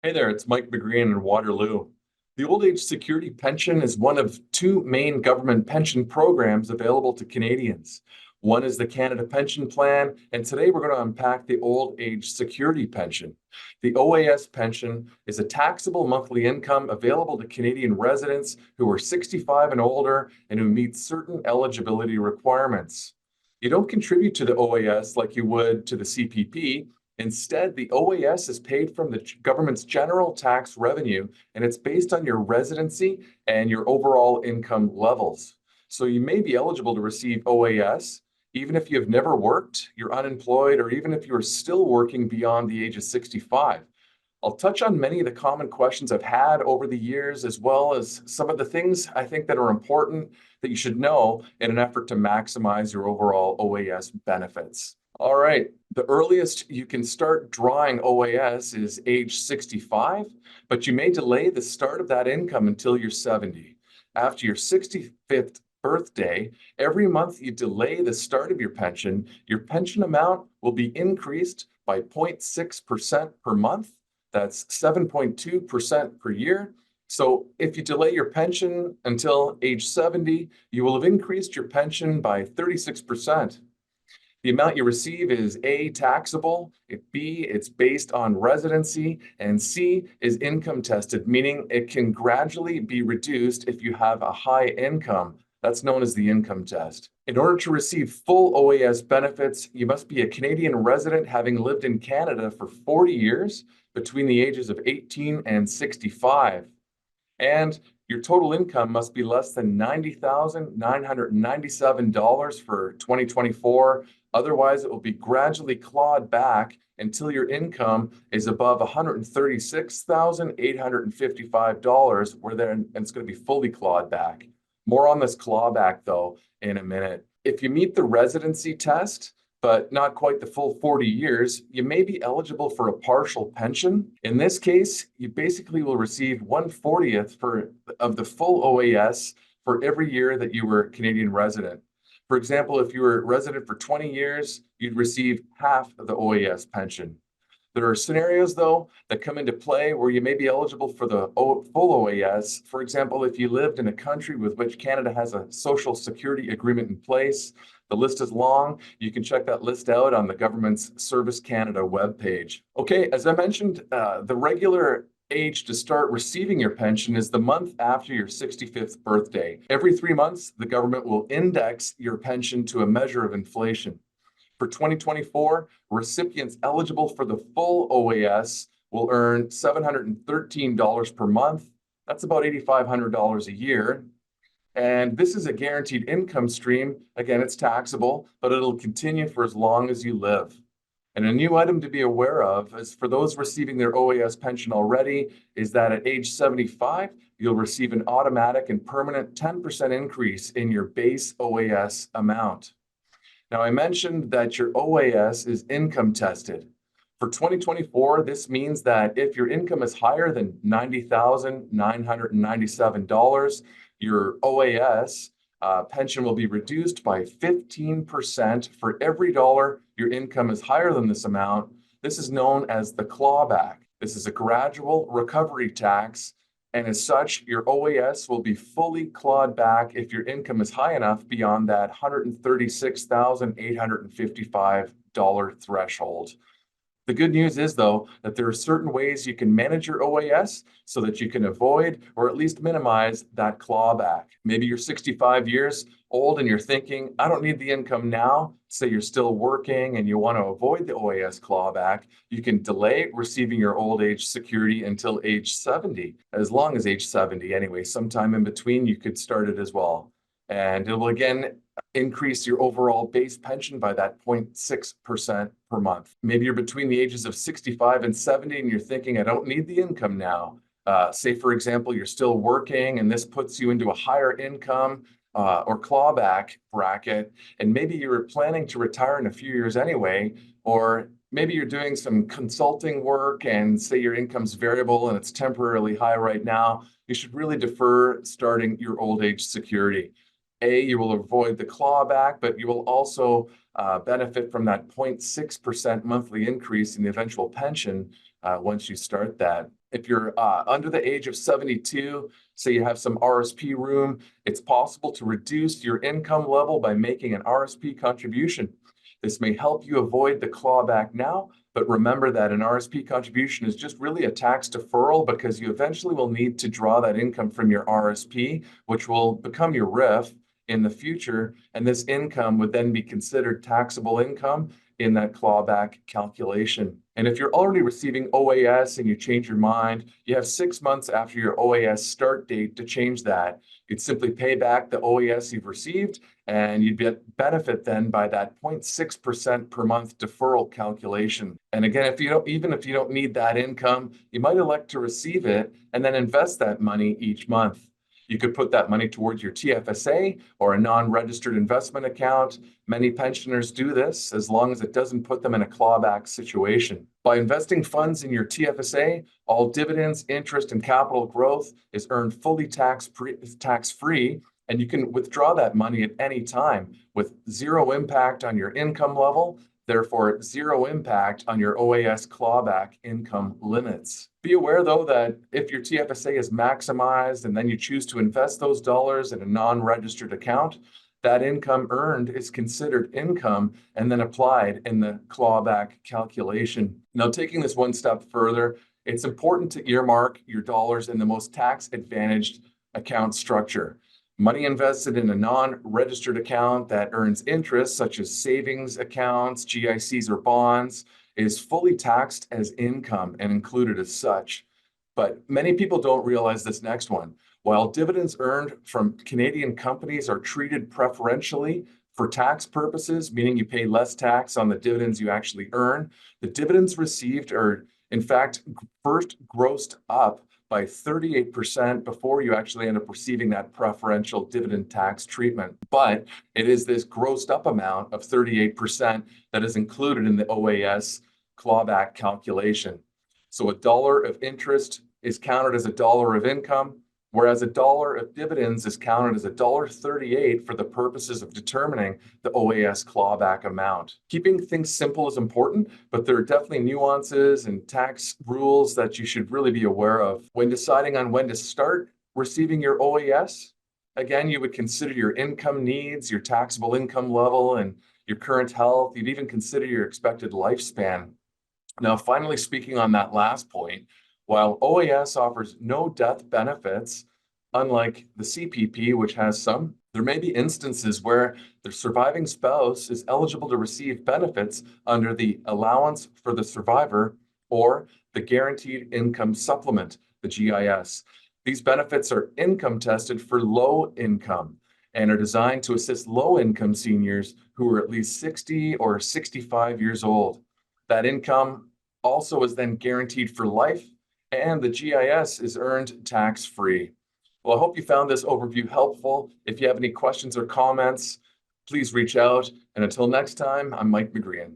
Hey there, it's Mike McGreen in Waterloo. The Old Age Security Pension is one of two main government pension programs available to Canadians. One is the Canada Pension Plan, and today we're going to unpack the Old Age Security Pension. The OAS pension is a taxable monthly income available to Canadian residents who are 65 and older and who meet certain eligibility requirements. You don't contribute to the OAS like you would to the CPP. Instead, the OAS is paid from the government's general tax revenue, and it's based on your residency and your overall income levels. So you may be eligible to receive OAS even if you've never worked, you're unemployed, or even if you're still working beyond the age of 65. I'll touch on many of the common questions I've had over the years, as well as some of the things I think that are important that you should know in an effort to maximize your overall OAS benefits. All right, the earliest you can start drawing OAS is age 65, but you may delay the start of that income until you're 70. After your 65th birthday, every month you delay the start of your pension amount will be increased by 0.6% per month. That's 7.2% per year. So if you delay your pension until age 70, you will have increased your pension by 36%. The amount you receive is A, taxable, B, it's based on residency, and C is income tested, meaning it can gradually be reduced if you have a high income. That's known as the income test. In order to receive full OAS benefits, you must be a Canadian resident having lived in Canada for 40 years between the ages of 18 and 65. And your total income must be less than $90,997 for 2024. Otherwise, it will be gradually clawed back until your income is above $136,855, where then it's going to be fully clawed back. More on this clawback, though, in a minute. If you meet the residency test, but not quite the full 40 years, you may be eligible for a partial pension. In this case, you basically will receive 1/40th of the full OAS for every year that you were a Canadian resident. For example, if you were a resident for 20 years, you'd receive half of the OAS pension. There are scenarios, though, that come into play where you may be eligible for the full OAS. For example, if you lived in a country with which Canada has a social security agreement in place. The list is long. You can check that list out on the government's Service Canada webpage. Okay, as I mentioned, the regular age to start receiving your pension is the month after your 65th birthday. Every 3 months, the government will index your pension to a measure of inflation. For 2024, recipients eligible for the full OAS will earn $713 per month. That's about $8,500 a year. And this is a guaranteed income stream. Again, it's taxable, but it'll continue for as long as you live. And a new item to be aware of is for those receiving their OAS pension already is that at age 75, you'll receive an automatic and permanent 10% increase in your base OAS amount. Now, I mentioned that your OAS is income tested. For 2024, this means that if your income is higher than $90,997, your OAS pension will be reduced by 15% for every dollar your income is higher than this amount. This is known as the clawback. This is a gradual recovery tax, and as such, your OAS will be fully clawed back if your income is high enough beyond that $136,855 threshold. The good news is, though, that there are certain ways you can manage your OAS so that you can avoid or at least minimize that clawback. Maybe you're 65 years old and you're thinking, I don't need the income now. Say you're still working and you want to avoid the OAS clawback. You can delay receiving your old age security until age 70, as long as age 70 anyway. Sometime in between, you could start it as well. And it will again increase your overall base pension by that 0.6% per month. Maybe you're between the ages of 65 and 70 and you're thinking, I don't need the income now. Say, for example, you're still working and this puts you into a higher income or clawback bracket, and maybe you're planning to retire in a few years anyway, or maybe you're doing some consulting work and say your income's variable and it's temporarily high right now. You should really defer starting your old age security. You will avoid the clawback, but you will also benefit from that 0.6% monthly increase in the eventual pension once you start that. If you're under the age of 72, say you have some RSP room, it's possible to reduce your income level by making an RSP contribution. This may help you avoid the clawback now, but remember that an RSP contribution is just really a tax deferral because you eventually will need to draw that income from your RSP, which will become your RIF in the future. And this income would then be considered taxable income in that clawback calculation. And if you're already receiving OAS and you change your mind, you have 6 months after your OAS start date to change that. You'd simply pay back the OAS you've received, and you'd get benefit then by that 0.6% per month deferral calculation. And again, even if you don't need that income, you might elect to receive it and then invest that money each month. You could put that money towards your TFSA or a non-registered investment account. Many pensioners do this as long as it doesn't put them in a clawback situation. By investing funds in your TFSA, all dividends, interest, and capital growth is earned fully tax-free, and you can withdraw that money at any time with zero impact on your income level, therefore zero impact on your OAS clawback income limits. Be aware, though, that if your TFSA is maximized and then you choose to invest those dollars in a non-registered account, that income earned is considered income and then applied in the clawback calculation. Now, taking this one step further, it's important to earmark your dollars in the most tax-advantaged account structure. Money invested in a non-registered account that earns interest, such as savings accounts, GICs, or bonds, is fully taxed as income and included as such. But many people don't realize this next one. While dividends earned from Canadian companies are treated preferentially for tax purposes, meaning you pay less tax on the dividends you actually earn, the dividends received are, in fact, first grossed up by 38% before you actually end up receiving that preferential dividend tax treatment. But it is this grossed up amount of 38% that is included in the OAS clawback calculation. So $1 of interest is counted as $1 of income, whereas $1 of dividends is counted as $1.38 for the purposes of determining the OAS clawback amount. Keeping things simple is important, but there are definitely nuances and tax rules that you should really be aware of. When deciding on when to start receiving your OAS, again, you would consider your income needs, your taxable income level, and your current health. You'd even consider your expected lifespan. Now, finally speaking on that last point, while OAS offers no death benefits, unlike the CPP, which has some, there may be instances where the surviving spouse is eligible to receive benefits under the allowance for the survivor or the guaranteed income supplement, the GIS. These benefits are income tested for low income and are designed to assist low income seniors who are at least 60 or 65 years old. That income also is then guaranteed for life, and the GIS is earned tax-free. Well, I hope you found this overview helpful. If you have any questions or comments, please reach out. And until next time, I'm Mike McGrean.